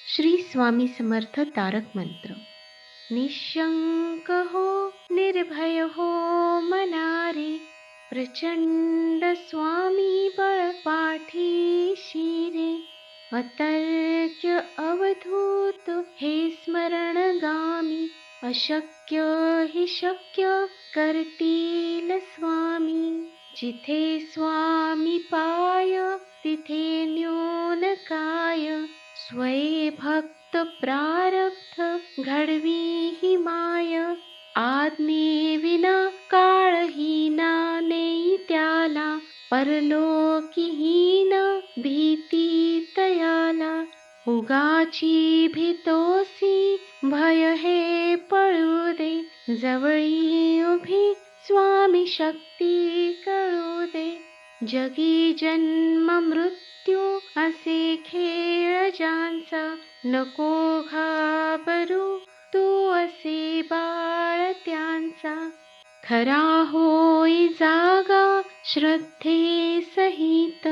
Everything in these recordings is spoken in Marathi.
श्री स्वामी समर्थ तारक मंत्र. निशंक हो निर्भय हो मनारे, प्रचंड स्वामी बळ पाठीशी रे. अतर्क्य अवधूत हे स्मरणगामी, अशक्य हि शक्य करतील स्वामी. जिथे स्वामी पाय तिथे न्यून काय, स्वये भक्त प्रारब्ध घडवी ही माय. आज्ञेविना काळहीना नेई त्याला, परलोकीहीन भीती तयाला. उगाची भीतोसी भय हे पळू दे, जवळी उभी स्वामी शक्ती कळू दे. जगी जन्म मृत्यू असे खेळ ज्यांचा, नको घाबरू तू असे बाळ त्यांचा. खरा होई जागा श्रद्धे सहित,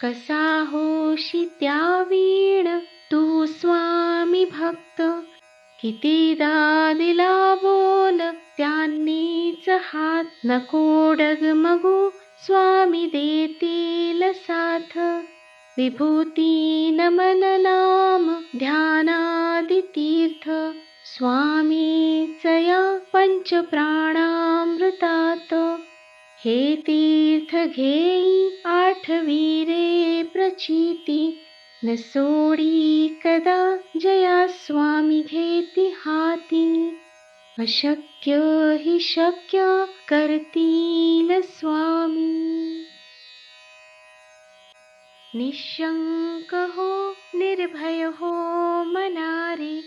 कसा होशी त्या वीण तू स्वामी भक्त. कितीदा दिला बोल त्यांनीच हात, नको डगमगू स्वामी देतील साथ. विभूती नमन नाम ध्यानादि तीर्थ, स्वामीच या पंच प्राणामृतात. हे तीर्थ घेई आठवी रे प्रचिती, न सोडी कदा जया स्वामी घेती हाती. अशक्य हि शक्य करतील स्वामी. निशंक हो निर्भय हो मनारे,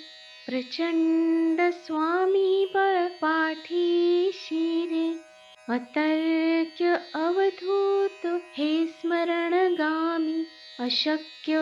प्रचंड स्वामी बळ पाठीशी रे. अतर्क्य अवधूत हे स्मरणगामी, अशक्य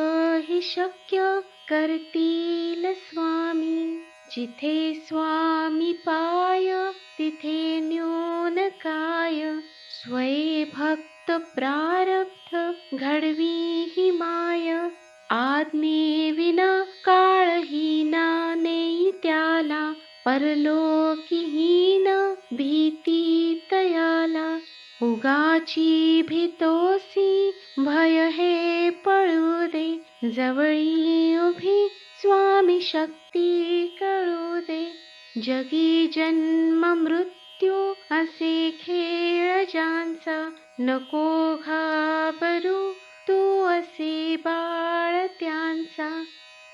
हि शक्य करतील स्वामी. जिथे स्वामी पाय तिथे न्यून काय, स्वये भक्त प्रारब्ध घडवी ही माय. आज्ञेविना काळहीना नेई त्याला, परलोकीहीन भीती तयाला. उगाची भीतोसी भय हे पळू दे, जवळी उभी स्वामी शक्ती कळू दे. जगी जन्म मृत्यू असे खेळ ज्यांचा, नको घाबरू तू असे बाळ त्यांचा.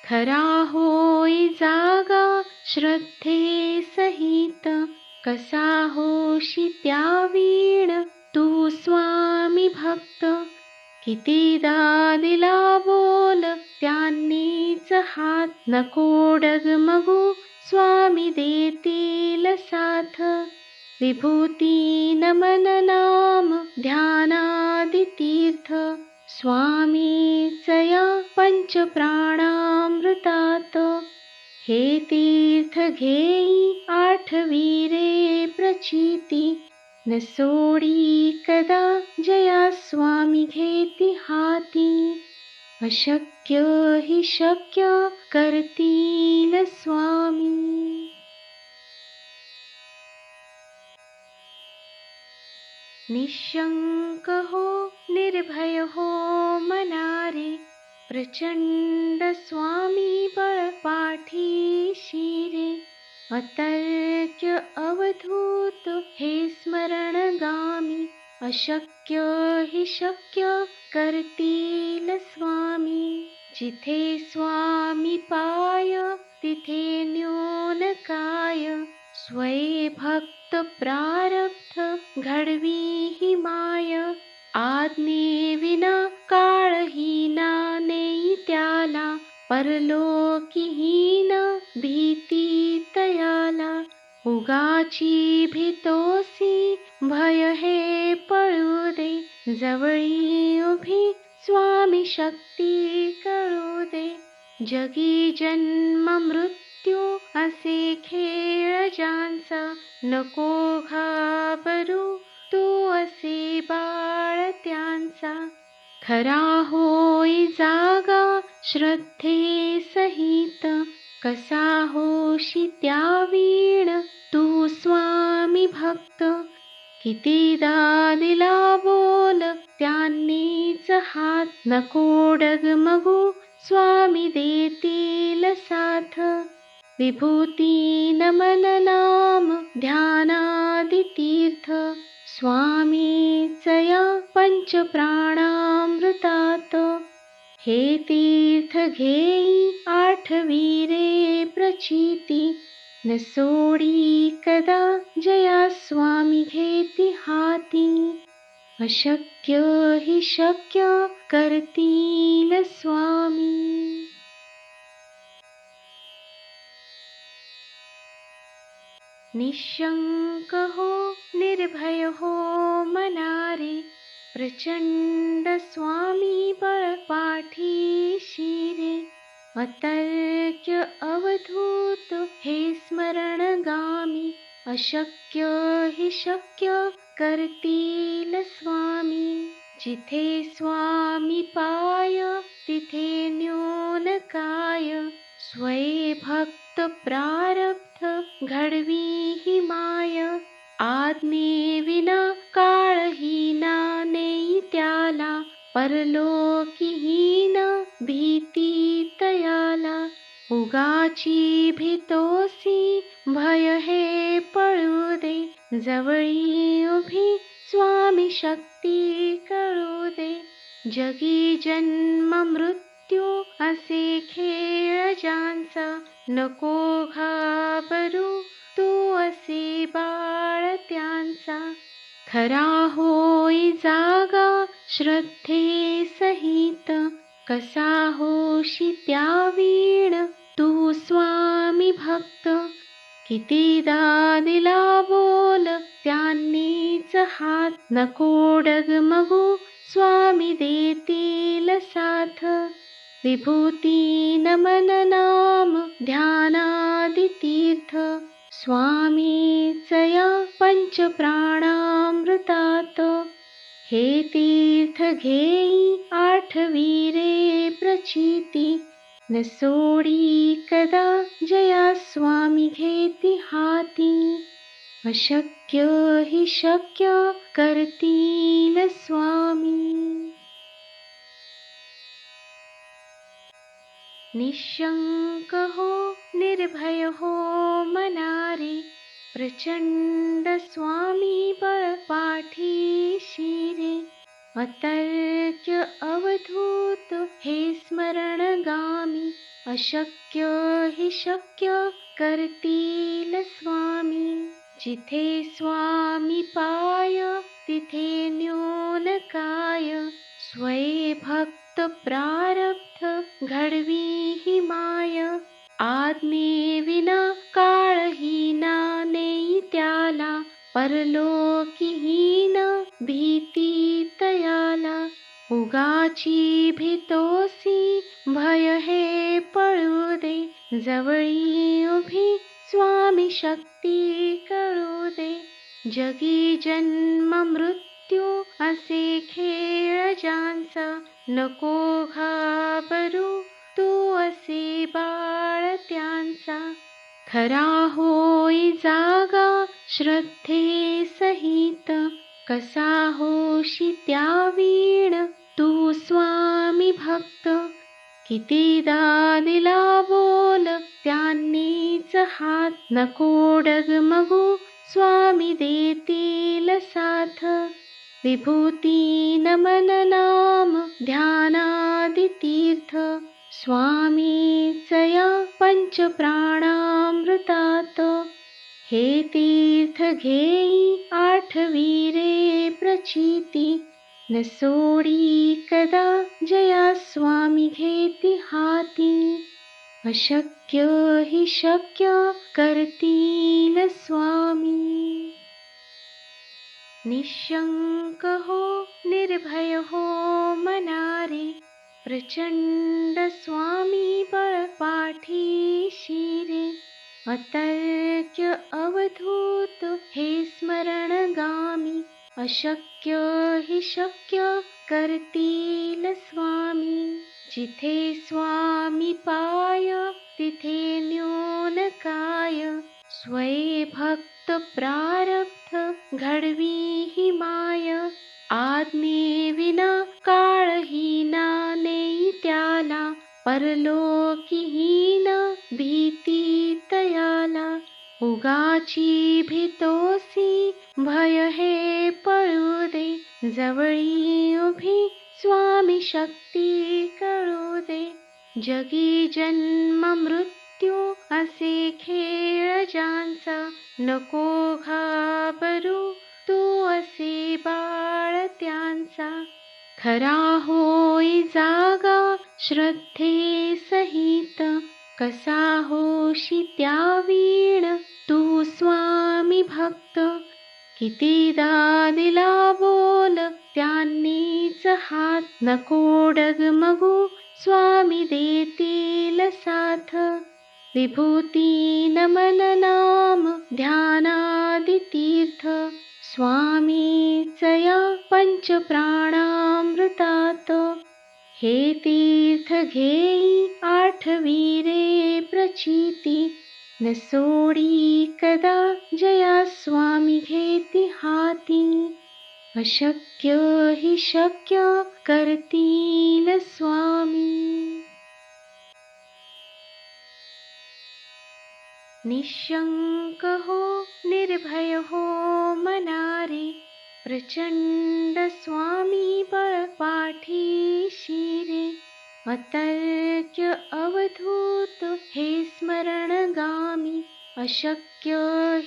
खरा होई जागा श्रद्धे सहित, कसा होशी त्या वीण तू स्वामी भक्त. कितीदा दिला बोल त्यांनीच हात, नको डगमगू स्वामी देतील साथ. विभूती नमन नाम ध्यानादि तीर्थ, स्वामीच या पंच प्राणामृतात. हे तीर्थ घेई आठवी रे प्रचिती, न सोडी कदा जया स्वामी घेती हाती. अशक्य हि शक्य करतील स्वामी. निशंक हो निर्भय हो मनारे, प्रचंड स्वामी बळ पाठीशी रे. अतर्क्य अवधूत हे स्मरणगामी, अशक्य हि शक्य करतील स्वामी. जिथे स्वामी पाय तिथे न्यून काय, स्वये भक्त प्रारब्ध घडवी ही माय. आज्ञेविना काळहीना नेई त्याला, परलोकीहीन भीती तयाला. उगाची भीतोसी भय हे पळू दे, जवळी उभी स्वामी शक्ती कळू दे. जगी जन्म मृत्यू असे खेळ ज्यांचा, नको घाबरू तू असे बाळ त्यांचा. खरा होई जागा श्रद्धे सहित कसा होशी त्यावीण तू स्वामी भक्त. कितीदा दिला बोल त्यांनीच हात, नको डगमगू स्वामी देतील साथ. विभूती नमन नाम ध्यानादि तीर्थ स्वामीच या पंचप्राणामृतात. हे तीर्थ घेई आठविरे प्रचिती, न सोडी कदा जया स्वामी घेती हाती. अशक्य हि शक्य करतील स्वामी. निशंक हो निर्भय हो मनारे, प्रचंड स्वामी बळ पाठीशी रे. अतर्क्य अवधूत हे स्मरणगामी, अशक्य हि शक्य करतील स्वामी. जिथे स्वामी पाय तिथे न्यून काय, स्वये भक्त प्रारब्ध घडवी ही माय. आज्ञेविना काळहीना नेई त्याला, परलोकीहीन भीती तयाला. उगाची भीतोसी भय हे पळू दे, जवळी उभी स्वामी शक्ती कळू दे. जगी जन्म मृत्यू असे खेळ ज्यांचा, नको घाबरू तू असे बाळ त्यांचा. खरा होई जागा श्रद्धे सहित, कसा होशी त्यावीण तू स्वामी भक्त. कितीदा दिला बोल त्यांनीच हात, नको डगमगू स्वामी देतील साथ. विभूती नमन नाम ध्यानादि तीर्थ स्वामीच या पंचप्राणामृतात. हे तीर्थ घेई आठविरे प्रचिती, न सोडी कदा जया स्वामी घेती हाती. अशक्य हि शक्य करतील स्वामी. निशंक हो निर्भय हो मनारे, प्रचंड स्वामी बळ पाठीशी रे. अतर्क्य अवधूत हे स्मरणगामी, अशक्य हि शक्य करतील स्वामी. जिथे स्वामी पाय तिथे न्यून काय, स्वये भक्त प्रारब्ध घडवी ही माय. आज्ञेविना काळहीना नेई त्याला, परलोकीहीन भीती तयाला. उगाची भीतोसी भय हे पळू दे, जवळी उभी स्वामी शक्ती कळू दे. जगी जन्म मृत्यू असे खेळ ज्यांचा, नको घाबरू तू असे बाळ त्यांचा. खरा होई जागा श्रद्धे सहित, कसा होशी त्यावीण तू स्वामी भक्त. कितीदा दिला बोल त्यांनीच हात, नको डगमगू स्वामी देतील साथ. विभूती नमन नाम ध्यानादि तीर्थ स्वामीच या पंचप्राणामृतात. हे तीर्थ घेई आठविरे प्रचिती, न सोडी कदा जया स्वामी घेती हाती. अशक्य हि शक्य करतील स्वामी. निशंक हो निर्भय हो मनारे, प्रचंड स्वामी बळ पाठीशी रे. अतर्क्य अवधूत हे स्मरणगामी, अशक्य हि शक्य करतील स्वामी. जिथे स्वामी पाय तिथे न्यून काय. स्वये भक्त प्रारब्ध घडवी ही माय. आज्ञेविना काळहीना नेई त्याला. परलोकीहीन भीती तयाला. उगाची भीतोसी भय हे पळू दे. जवळी उभी स्वामी शक्ती कळू दे. जगी जन्म मृत्यू असे खेळ ज्यांचा. नको घाबरू तू असे बाळ त्यांचा. खरा होई जागा श्रद्धे सहित. कसा होशी त्या वीण तू स्वामी भक्त. कितीदा दिला बोल त्यांनीच हात. नको डगमगू स्वामी देतील साथ. विभूती नमन नाम ध्यानादि तीर्थ. स्वामीच या पंच प्राणामृतात. हे तीर्थ घेई आठवीरे प्रचिती. न सोडी कदा जया स्वामी घेती हाती. अशक्य हि शक्य करतील स्वामी. निशंक हो निर्भय हो मनारे. प्रचंड स्वामी बळ पाठीशी रे. अतर्क्य अवधूत हे स्मरणगामी. अशक्य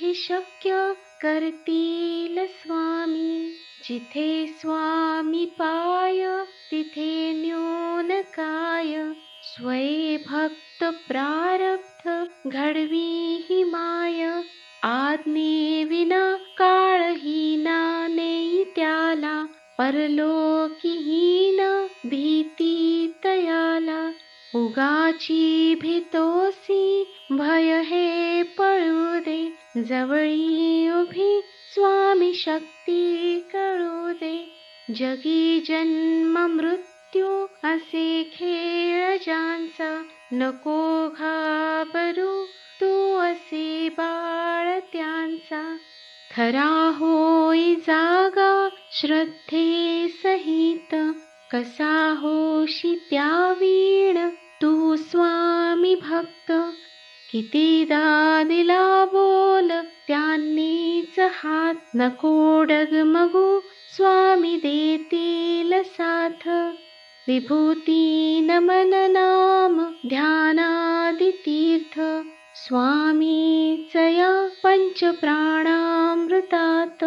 हि शक्य करतील स्वामी. जिथे स्वामी पाय तिथे न्यून काय. स्वये भक्त प्रारब्ध घडवी ही माय. आज्ञेविना काळहीना नेई त्याला. परलोकीहीन भीती तयाला. उगाची भीतोसी भय हे पळू दे. जवळी उभी स्वामी शक्ती कळू दे. जगी जन्म मृत्यू असे खेळ ज्यांचा. नको घाबरू तू असे बाळ त्यांचा. खरा होई जागा श्रद्धे सहित. कसा होशी त्या वीण तू स्वामी भक्त. कितीदा दिला बोल त्यांनीच हात. नको डगमगू स्वामी देतील साथ. विभूती नमन नाम ध्यानादि तीर्थ. स्वामीच या पंच प्राणामृतात.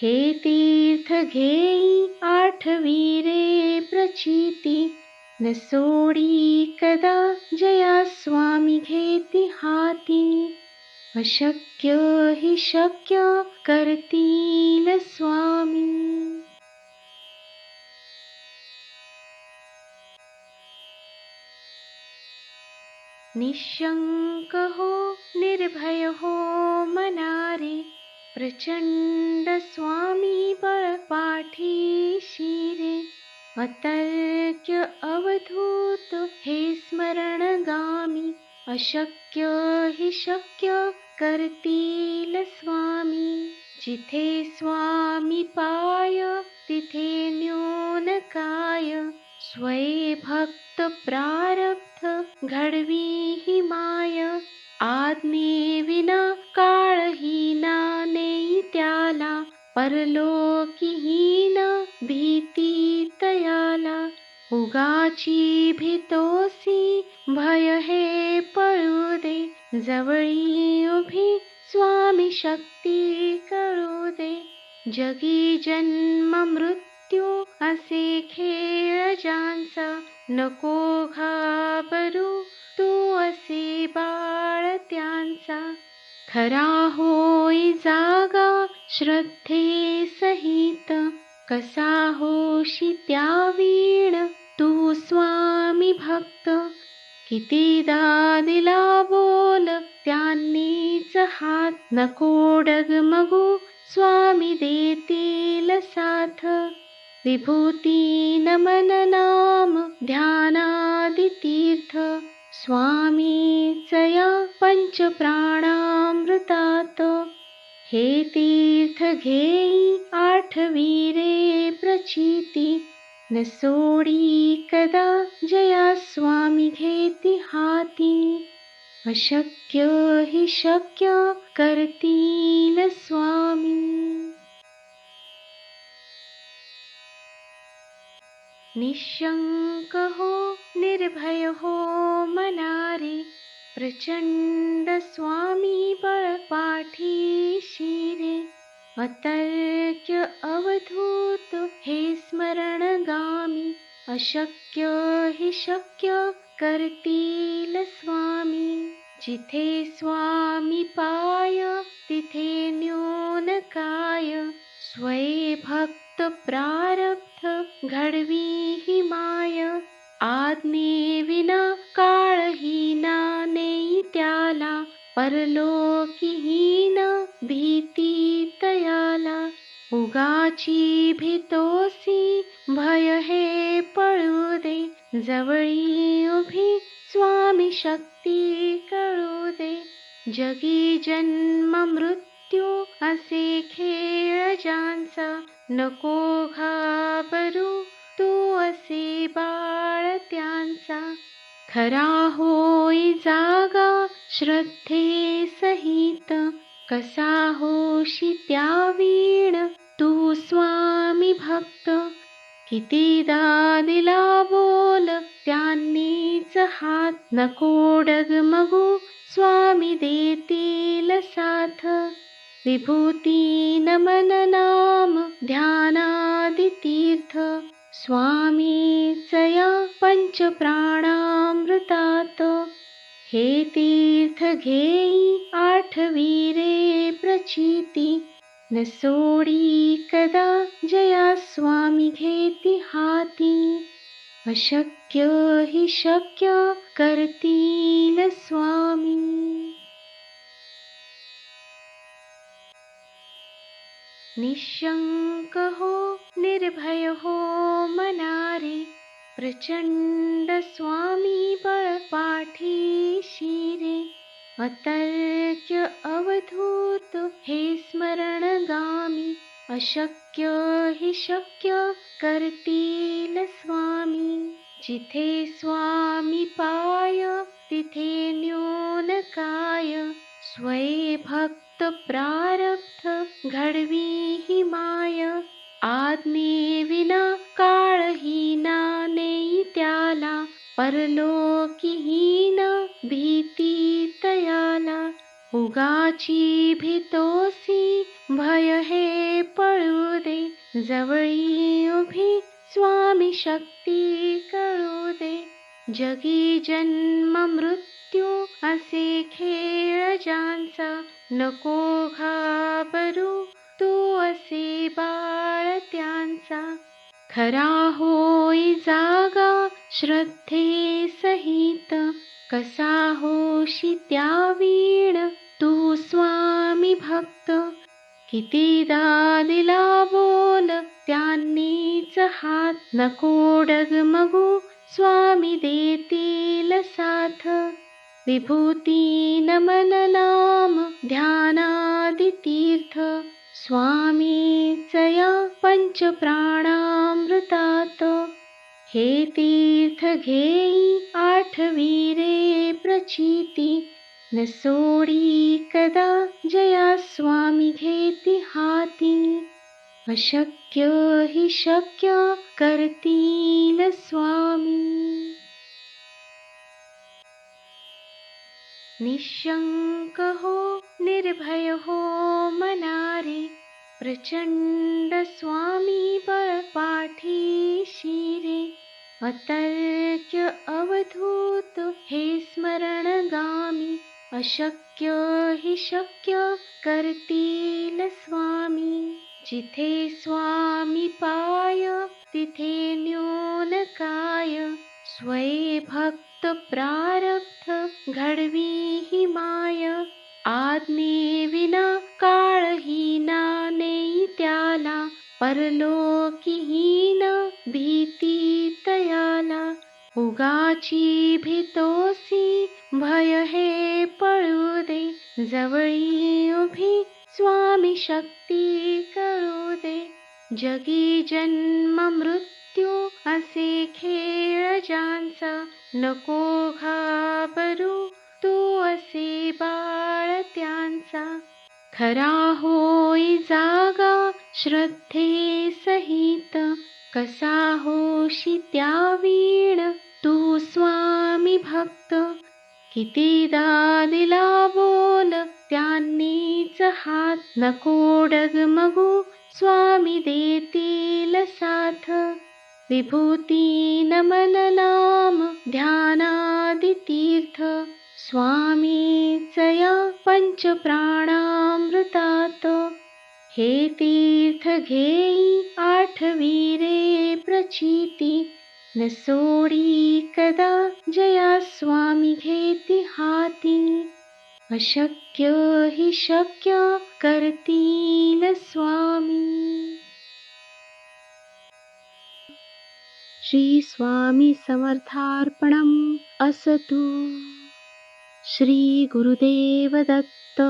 हे तीर्थ घेई आठवीरे प्रचिती. न सोडी कदा जया स्वामी घेती हाती. अशक्य हि शक्य करतील स्वामी. निशंक हो निर्भय हो मनारे. प्रचंड स्वामी बळ पाठीशी रे. अतर्क्य अवधूत हे स्मरणगामी. अशक्य हि शक्य करतील स्वामी. जिथे स्वामी पाय तिथे न्यून काय. स्वये भक्त प्रारब्ध घडवी ही माय. आज्ञेविना काळहीना नेई त्याला. परलोकीहीन भीती तयाला. उगाची भीतोसी भय हे पळू दे. जवळी उभी स्वामी शक्ती कळू दे. जगी जन्म मृत्यू असे खेळ ज्यांचा. नको घाबरू तू असे बाळ त्यांचा. खरा होई जागा श्रद्धे सहित. कसा होशी त्या वीण तू स्वामी भक्त. कितीदा दिला बोल त्यांनीच हात. नको डगमगू स्वामी देतील साथ. विभूती नमन नाम ध्यानादितीर्थ स्वामीचया पंचप्राणामृतात हे तीर्थ घेई आठवीरे प्रचिती न सोडी कदा जया स्वामी घेती हाती अशक्य हि शक्य करतील स्वामी निशंक हो निर्भय हो मनारे प्रचंड स्वामी बळ पाठीशी रे अतर्क्य अवधूत हे स्मरणगामी अशक्य हि शक्य करतील स्वामी जिथे स्वामी पाय तिथे न्यून काय स्वये भक्त प्रारब्ध घडवी ही माय आज्ञे विना काळहीना नेई त्याला परलोकीहीन भीती तयाला उगाची भीतोसी भय हे पळू दे जवळी उभी स्वामी शक्ती कळू दे जगी जन्म मृत्यू असे खेळ ज्यांचा नको घाबरू तू असे बाळ त्यांचा खरा होई जागा श्रद्धे सहित कसा होशी त्या वीण तू स्वामी भक्त कितीदा दिला बोल त्यांनीच हात नको डगमगू स्वामी देतील साथ विभूती नमन नाम ध्यानादितीर्थ स्वामीचया पंचप्राणामृतात हे तीर्थ घेई आठवीरे प्रचिती न सोडी कदा जया स्वामी घेती हाती अशक्य हि शक्य करतील स्वामी निशंक हो निर्भय हो मनारे प्रचंड स्वामी बळ पाठीशी रे अतर्क्य अवधूत हे स्मरणगामी अशक्य हि शक्य करतील स्वामी जिथे स्वामी पाय तिथे न्यून काय स्वये भक्त प्रारब्ध घडवी ही माय आज्ञे विना काळहीना नेई त्याला परलोकीहीन भीती तयाला उगाची भीतोसी भय हे पळू दे जवळी उभी स्वामी शक्ती कळू दे जगी जन्म मृत्यू असे खेळ ज्यांचा नको घाबरू तू असे बाळ त्यांचा खरा होई जागा श्रद्धे सहित कसा होशी त्या वीण तू स्वामी भक्त कितीदा दिला बोल त्यांनीच हात नको डगमगू स्वामी देतील साथ विभूती नमन नाम ध्यानादितीर्थ स्वामीचया पंचप्राणामृतात हे तीर्थ घेई आठवीरे प्रचिती न सोडी कदा जया स्वामी घेती हाती अशक्य हि शक्य करतील स्वामी निशंक हो निर्भय हो मनारे प्रचंड स्वामी बळ पाठीशी रे अतर्क्य अवधूत हे स्मरणगामी अशक्य हि शक्य करतील स्वामी जिथे स्वामी पाय तिथे न्यून काय स्वये भक्त प्रारब्ध घडवी ही माय आज्ञे विना काळहीना नेई त्याला परलोकीहीन भीती तयाला उगाची भीतोसी, भय हे पळू दे जवळी उभी स्वामी शक्ती करू दे. जगी जन्म मृत्यू असे खेळ ज्यांचा, नको घाबरू तू असे बाळ त्यांचा. खरा होई जागा श्रद्धे सहित, कसा होशी त्या वीण तू स्वामी भक्त. कितीदा दिला बोल त्यांनीच हात, नको डगमगू स्वामी देतील साथ. विभूती नमन नाम ध्यानादि तीर्थ, स्वामीच या पंचप्राणामृतात. हे तीर्थ घेई आठवी रे प्रचिती, न सोडी कदा जया स्वामी घेती हाती. अशक्य हि शक्य करतील स्वामी. श्री स्वामी समर्थार्पणम् असतु. श्री गुरुदेव दत्त.